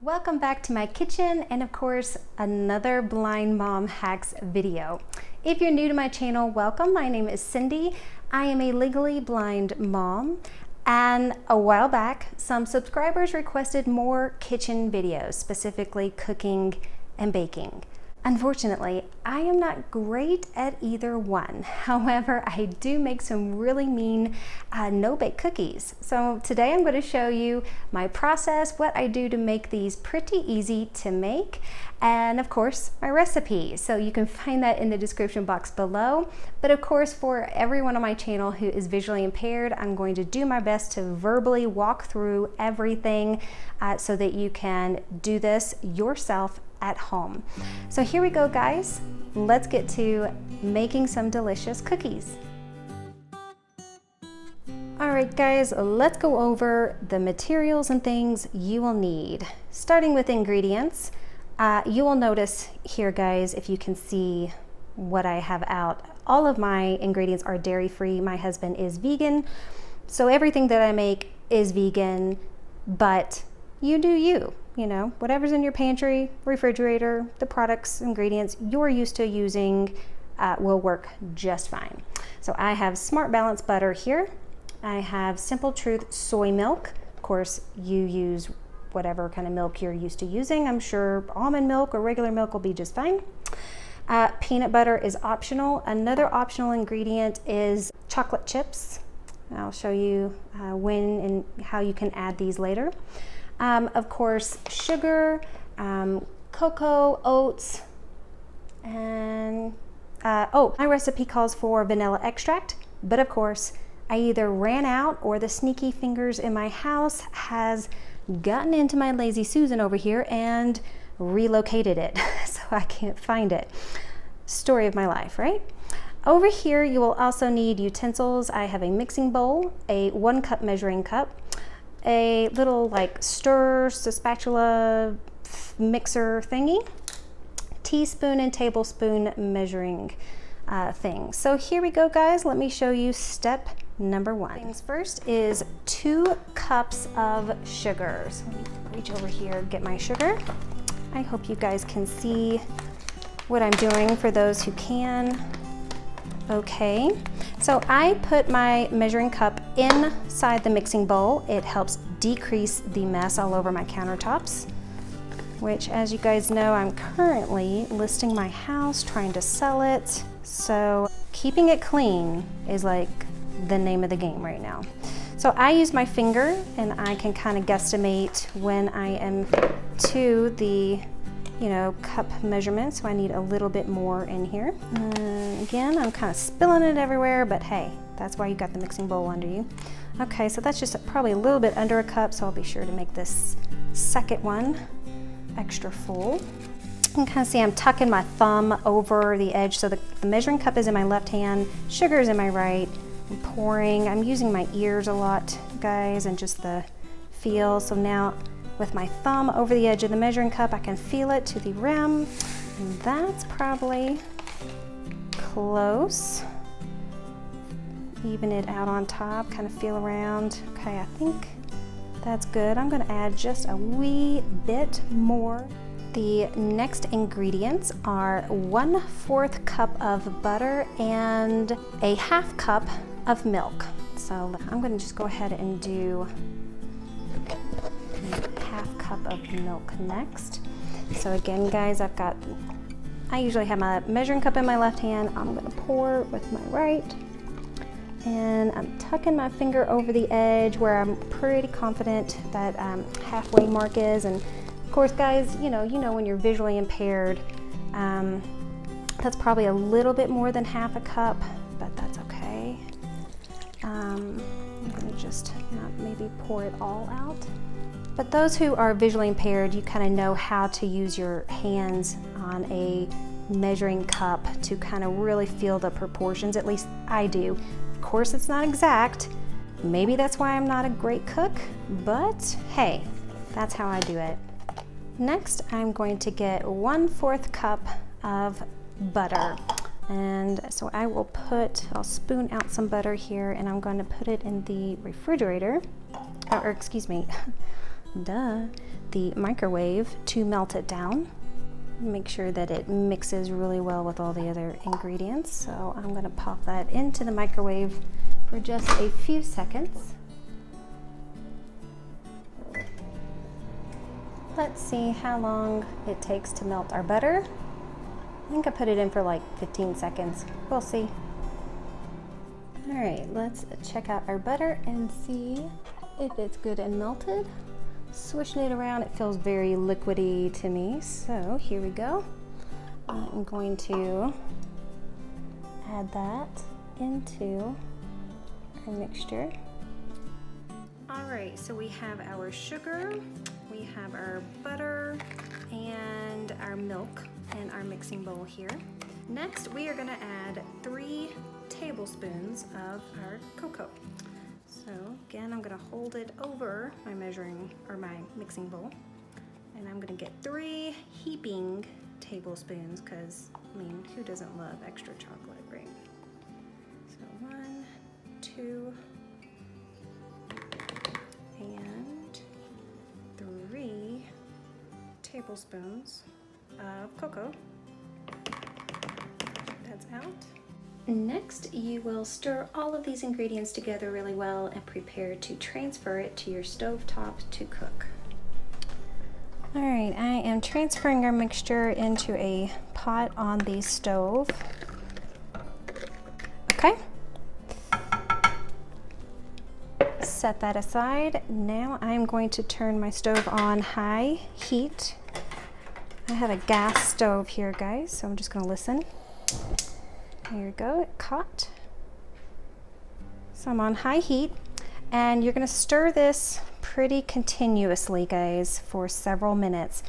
Welcome back to my kitchen and of course another Blind Mom Hacks video. If you're new to my channel, welcome. My name is Cindy. I am a legally blind mom, and a while back some subscribers requested more kitchen videos, specifically cooking and baking. Unfortunately, I am not great at either one. However, I do make some really mean no-bake cookies. So today I'm going to show you my process, what I do to make these pretty easy to make, and of course my recipe. So you can find that in the description box below. But of course, for everyone on my channel who is visually impaired, I'm going to do my best to verbally walk through everything so that you can do this yourself at home. So here we go, guys. Let's get to making some delicious cookies. All right, guys, let's go over the materials and things you will need. Starting with ingredients, you will notice here, guys, if you can see what I have out, all of my ingredients are dairy-free. My husband is vegan, so everything that I make is vegan, but you do you. You know, whatever's in your pantry, refrigerator, the products, ingredients you're used to using will work just fine. So I have Smart Balance butter here. I have Simple Truth soy milk. Of course, you use whatever kind of milk you're used to using. I'm sure almond milk or regular milk will be just fine. Peanut butter is optional. Another optional ingredient is chocolate chips. I'll show you when and how you can add these later. Of course, sugar, cocoa, oats, and my recipe calls for vanilla extract, but of course I either ran out or the sneaky fingers in my house has gotten into my lazy Susan over here and relocated it, so I can't find it. Story of my life, right? Over here you will also need utensils. I have a mixing bowl, a 1 cup measuring cup, a little like stir, spatula, mixer thingy, teaspoon and tablespoon measuring thing. So here we go, guys. Let me show you step number 1. Things first is 2 cups of sugar. So let me reach over here, get my sugar. I hope you guys can see what I'm doing for those who can. Okay, so I put my measuring cup inside the mixing bowl. It helps decrease the mess all over my countertops, which, as you guys know, I'm currently listing my house, trying to sell it. So keeping it clean is like the name of the game right now. So I use my finger and I can kind of guesstimate when I am to the cup measurement, so I need a little bit more in here. Again, I'm kind of spilling it everywhere, but hey, that's why you got the mixing bowl under you. Okay, so that's just probably a little bit under a cup, so I'll be sure to make this second one extra full. You can kind of see I'm tucking my thumb over the edge, so the measuring cup is in my left hand, sugar is in my right. I'm pouring. I'm using my ears a lot, guys, and just the feel. So now with my thumb over the edge of the measuring cup, I can feel it to the rim, and that's probably close. Even it out on top, kind of feel around. Okay, I think that's good. I'm gonna add just a wee bit more. The next ingredients are 1/4 cup of butter and a 1/2 cup of milk. So I'm gonna just go ahead and do 1/2 cup of milk next. So again, guys, I usually have my measuring cup in my left hand. I'm gonna pour with my right, and I'm tucking my finger over the edge where I'm pretty confident that halfway mark is. And of course, guys, you know when you're visually impaired, that's probably a little bit more than 1/2 cup, but that's okay. I'm gonna just not maybe pour it all out. But those who are visually impaired, you kind of know how to use your hands on a measuring cup to kind of really feel the proportions. At least I do. Of course, it's not exact. Maybe that's why I'm not a great cook, but hey, that's how I do it. Next, I'm going to get 1/4 cup of butter. And so I'll spoon out some butter here, and I'm going to put it in the refrigerator, or excuse me, the microwave to melt it down. Make sure that it mixes really well with all the other ingredients. So I'm going to pop that into the microwave for just a few seconds. Let's see how long it takes to melt our butter. I think I put it in for like 15 seconds. We'll see. All right, let's check out our butter and see if it's good and melted. Swishing it around, it feels very liquidy to me. So here we go. I'm going to add that into our mixture. All right, so we have our sugar, we have our butter, and our milk in our mixing bowl here. Next, we are gonna add 3 tablespoons of our cocoa. So again, I'm gonna hold it over my my mixing bowl, and I'm gonna get 3 heaping tablespoons, because I mean, who doesn't love extra chocolate, right? So 1, 2, and 3 tablespoons of cocoa. That's out. Next, you will stir all of these ingredients together really well and prepare to transfer it to your stovetop to cook. All right, I am transferring our mixture into a pot on the stove. Okay. Set that aside. Now I'm going to turn my stove on high heat. I have a gas stove here, guys, so I'm just going to listen. Here we go, it caught. So I'm on high heat, and you're going to stir this pretty continuously, guys, for several minutes.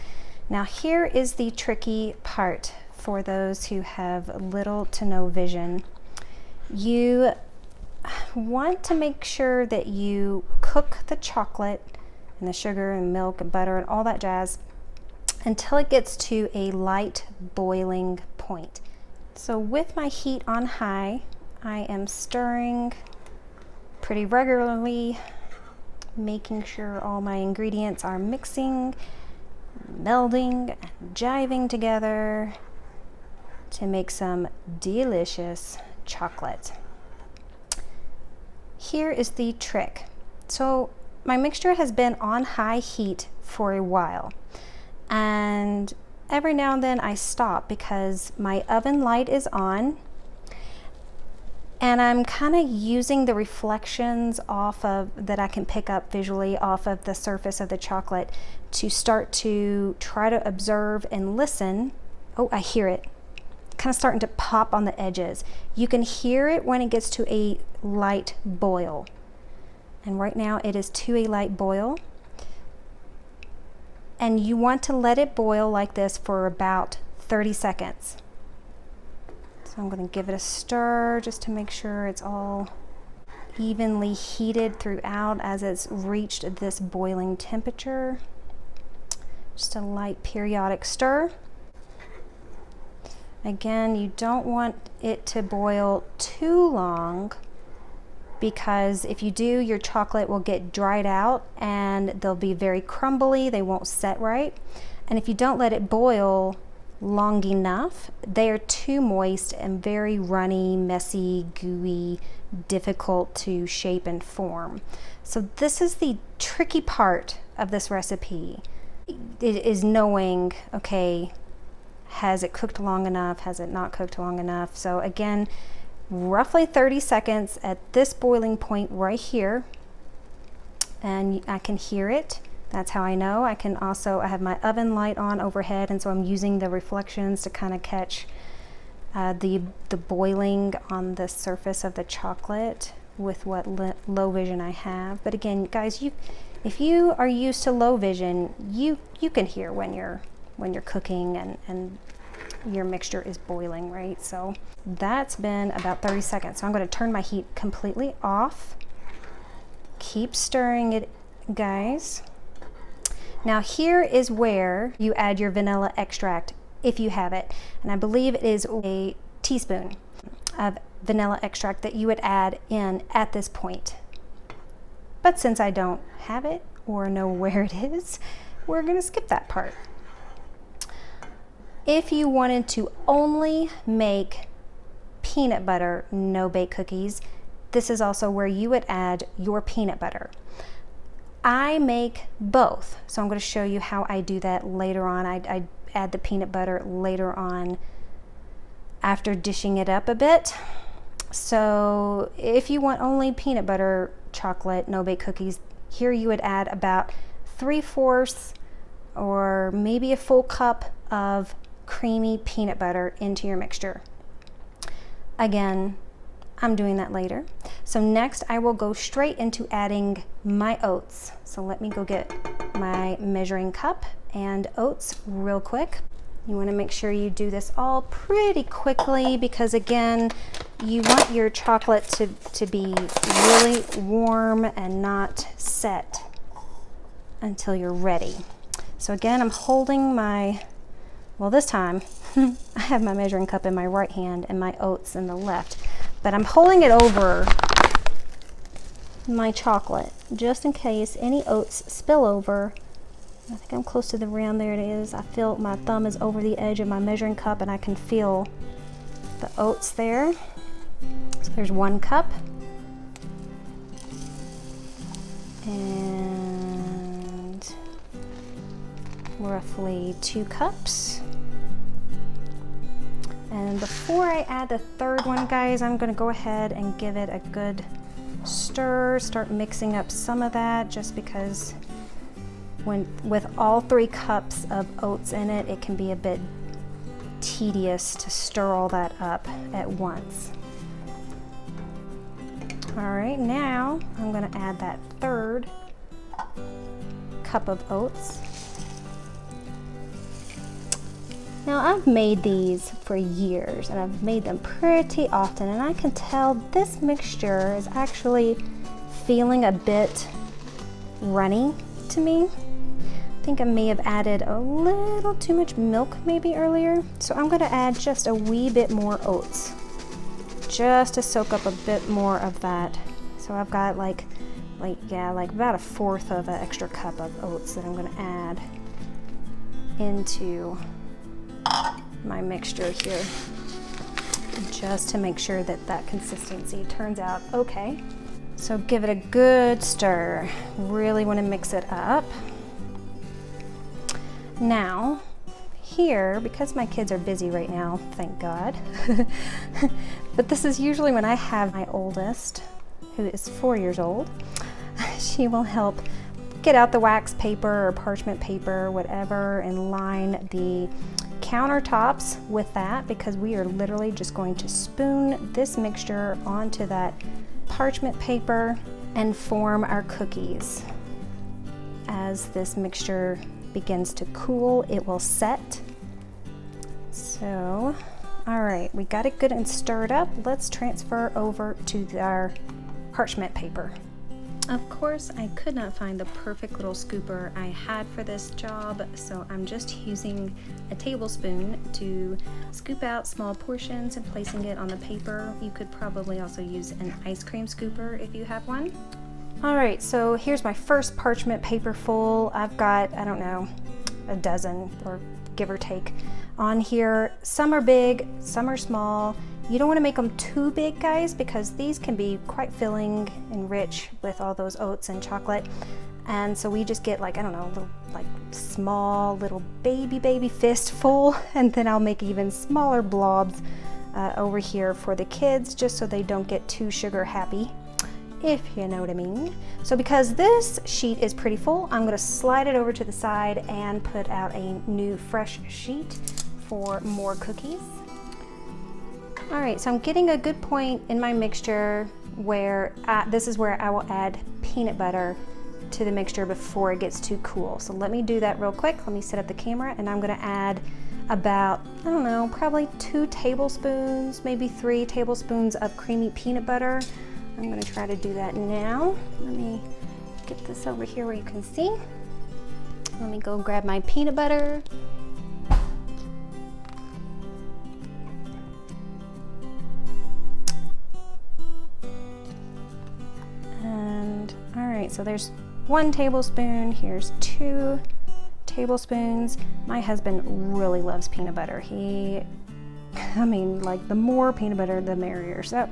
Now here is the tricky part for those who have little to no vision. You want to make sure that you cook the chocolate and the sugar and milk and butter and all that jazz until it gets to a light boiling point. So with my heat on high, I am stirring pretty regularly, making sure all my ingredients are mixing, melding, and jiving together to make some delicious chocolate. Here is the trick. So my mixture has been on high heat for a while, and every now and then I stop because my oven light is on, and I'm kind of using the reflections off of that I can pick up visually off of the surface of the chocolate to start to try to observe and listen. Oh, I hear it kind of starting to pop on the edges. You can hear it when it gets to a light boil, and right now it is to a light boil. And you want to let it boil like this for about 30 seconds. So I'm going to give it a stir just to make sure it's all evenly heated throughout as it's reached this boiling temperature. Just a light periodic stir. Again, you don't want it to boil too long, because if you do, your chocolate will get dried out and they'll be very crumbly, they won't set right. And if you don't let it boil long enough, they are too moist and very runny, messy, gooey, difficult to shape and form. So this is the tricky part of this recipe. It is knowing, okay, has it cooked long enough? Has it not cooked long enough? So again, roughly 30 seconds at this boiling point right here, and I can hear it. That's how I know. I have my oven light on overhead, and so I'm using the reflections to kind of catch the boiling on the surface of the chocolate with what low vision I have. But again, guys, if you are used to low vision, you can hear when you're cooking and your mixture is boiling, right? So that's been about 30 seconds. So I'm going to turn my heat completely off. Keep stirring it, guys. Now here is where you add your vanilla extract, if you have it. And I believe it is a teaspoon of vanilla extract that you would add in at this point. But since I don't have it or know where it is, we're gonna skip that part. If you wanted to only make peanut butter no-bake cookies, this is also where you would add your peanut butter. I make both, so I'm going to show you how I do that later on. I add the peanut butter later on after dishing it up a bit. So if you want only peanut butter chocolate no-bake cookies, here you would add about 3/4 or maybe a full cup of creamy peanut butter into your mixture. Again, I'm doing that later. So next I will go straight into adding my oats. So let me go get my measuring cup and oats real quick. You want to make sure you do this all pretty quickly because again, you want your chocolate to be really warm and not set until you're ready. So again, I'm holding my, well this time, I have my measuring cup in my right hand and my oats in the left, but I'm holding it over my chocolate just in case any oats spill over. I think I'm close to the rim. There it is. I feel my thumb is over the edge of my measuring cup and I can feel the oats there. So there's 1 cup. And roughly 2 cups. And before I add the third one, guys, I'm going to go ahead and give it a good stir. Start mixing up some of that just because with all 3 cups of oats in it, it can be a bit tedious to stir all that up at once. All right, now I'm going to add that 3rd cup of oats. Now I've made these for years and I've made them pretty often, and I can tell this mixture is actually feeling a bit runny to me. I think I may have added a little too much milk maybe earlier. So I'm going to add just a wee bit more oats just to soak up a bit more of that. So I've got like about 1/4 of an extra cup of oats that I'm going to add into my mixture here, just to make sure that that consistency turns out okay. So give it a good stir. Really want to mix it up. Now here, because my kids are busy right now, thank God, but this is usually when I have my oldest, who is 4 years old. She will help get out the wax paper or parchment paper, whatever, and line the countertops with that, because we are literally just going to spoon this mixture onto that parchment paper and form our cookies. As this mixture begins to cool, it will set. So, all right, we got it good and stirred up. Let's transfer over to our parchment paper. Of course, I could not find the perfect little scooper I had for this job, so I'm just using a tablespoon to scoop out small portions and placing it on the paper. You could probably also use an ice cream scooper if you have one. All right, so here's my first parchment paper full. I've got, I don't know, a dozen or give or take on here. Some are big, some are small. You don't want to make them too big, guys, because these can be quite filling and rich with all those oats and chocolate. And so we just get like, I don't know, little, like small little baby fistful, and then I'll make even smaller blobs over here for the kids, just so they don't get too sugar happy, if you know what I mean. So because this sheet is pretty full, I'm going to slide it over to the side and put out a new fresh sheet for more cookies. All right, so I'm getting a good point in my mixture where this is where I will add peanut butter to the mixture before it gets too cool. So let me do that real quick. Let me set up the camera, and I'm gonna add about, I don't know, probably 2 tablespoons, maybe 3 tablespoons of creamy peanut butter. I'm gonna try to do that now. Let me get this over here where you can see. Let me go grab my peanut butter. And all right, so there's 1 tablespoon, here's 2 tablespoons. My husband really loves peanut butter. I mean, like, the more peanut butter, the merrier. So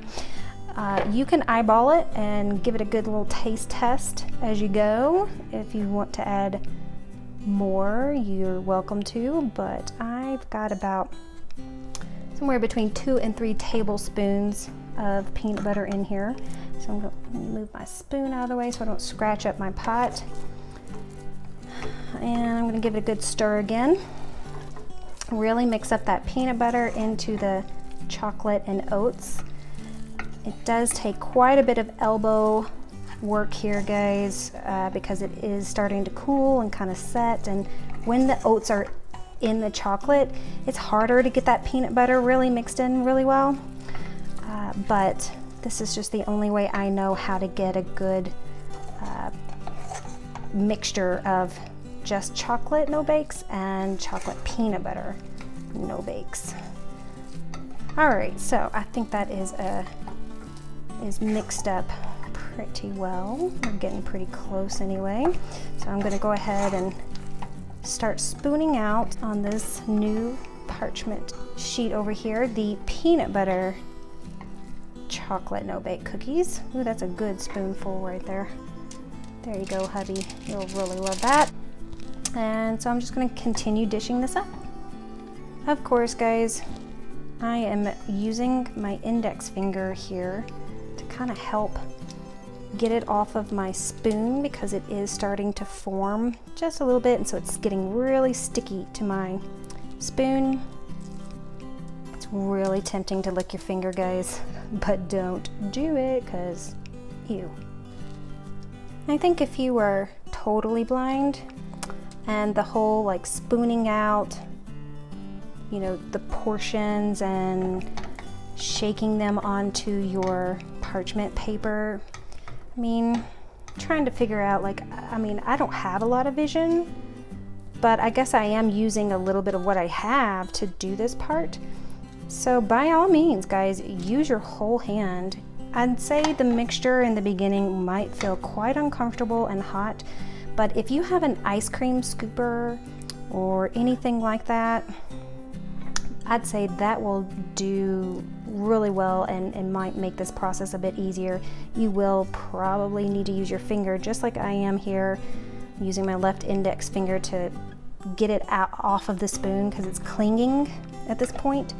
you can eyeball it and give it a good little taste test as you go. If you want to add more, you're welcome to, but I've got about somewhere between 2 and 3 tablespoons of peanut butter in here. So I'm going to move my spoon out of the way so I don't scratch up my pot. And I'm going to give it a good stir again. Really mix up that peanut butter into the chocolate and oats. It does take quite a bit of elbow work here, guys, because it is starting to cool and kind of set, and when the oats are in the chocolate, it's harder to get that peanut butter really mixed in really well, but this is just the only way I know how to get a good mixture of just chocolate no bakes and chocolate peanut butter no bakes. All right, so I think that is mixed up pretty well. We're getting pretty close anyway. So I'm going to go ahead and start spooning out on this new parchment sheet over here the peanut butter chocolate no bake cookies. Ooh, that's a good spoonful right there. There you go, hubby. You'll really love that. And so I'm just going to continue dishing this up. Of course, guys, I am using my index finger here to kind of help get it off of my spoon because it is starting to form just a little bit, and so it's getting really sticky to my spoon. It's really tempting to lick your finger, guys, but don't do it because ew. I think if you were totally blind and the whole like spooning out, you know, the portions and shaking them onto your parchment paper, I mean, trying to figure out, like, I mean, I don't have a lot of vision, but I guess I am using a little bit of what I have to do this part. So by all means, guys, use your whole hand. I'd say the mixture in the beginning might feel quite uncomfortable and hot, but if you have an ice cream scooper or anything like that, I'd say that will do really well and might make this process a bit easier. You will probably need to use your finger just like I am here, using my left index finger to get it out off of the spoon because it's clinging at this point,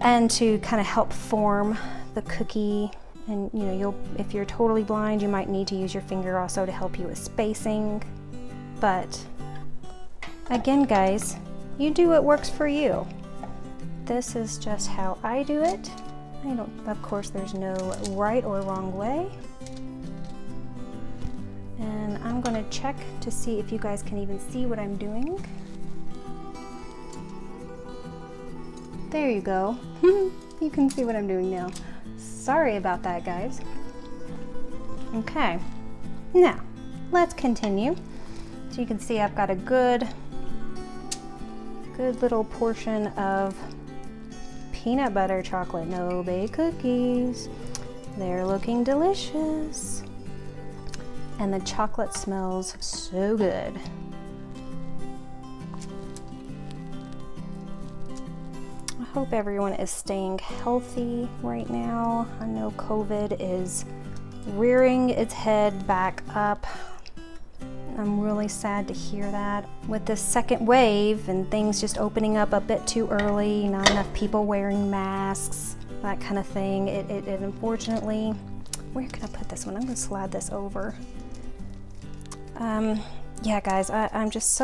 and to kind of help form the cookie. And you know, if you're totally blind, you might need to use your finger also to help you with spacing. But again, guys, you do what works for you. This is just how I do it. Of course, there's no right or wrong way. And I'm gonna check to see if you guys can even see what I'm doing. There you go. You can see what I'm doing now. Sorry about that, guys. Okay, now let's continue. So you can see I've got a good little portion of peanut butter chocolate no bake cookies. They're looking delicious. And the chocolate smells so good. I hope everyone is staying healthy right now. I know COVID is rearing its head back up. I'm really sad to hear that. With this second wave and things just opening up a bit too early, not enough people wearing masks, that kind of thing, it unfortunately, where can I put this one? I'm gonna slide this over. Yeah, guys, I'm just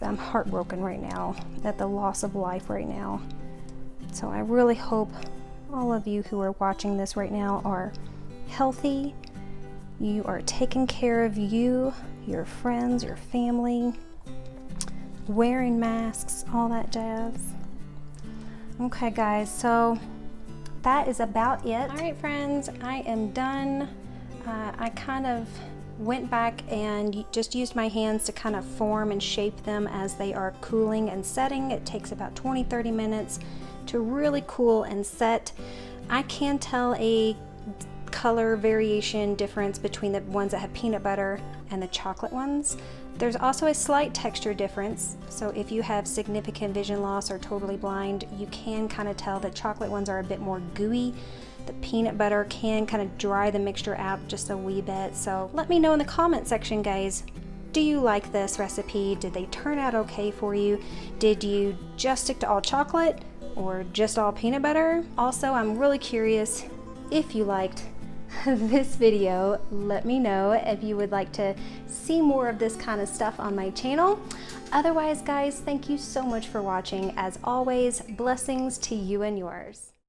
I'm heartbroken right now at the loss of life right now. So I really hope all of you who are watching this right now are healthy. You are taking care of you, your friends, your family, wearing masks, all that jazz. Okay, guys, so that is about it. All right, friends, I am done. I kind of went back and just used my hands to kind of form and shape them as they are cooling and setting. It takes about 20-30 minutes to really cool and set. I can tell a color variation difference between the ones that have peanut butter and the chocolate ones. There's also a slight texture difference, so if you have significant vision loss or totally blind, you can kind of tell that chocolate ones are a bit more gooey. The peanut butter can kind of dry the mixture out just a wee bit, so let me know in the comment section, guys. Do you like this recipe? Did they turn out okay for you? Did you just stick to all chocolate or just all peanut butter? Also, I'm really curious if you liked this video. Let me know if you would like to see more of this kind of stuff on my channel. Otherwise, guys, thank you so much for watching. As always, blessings to you and yours.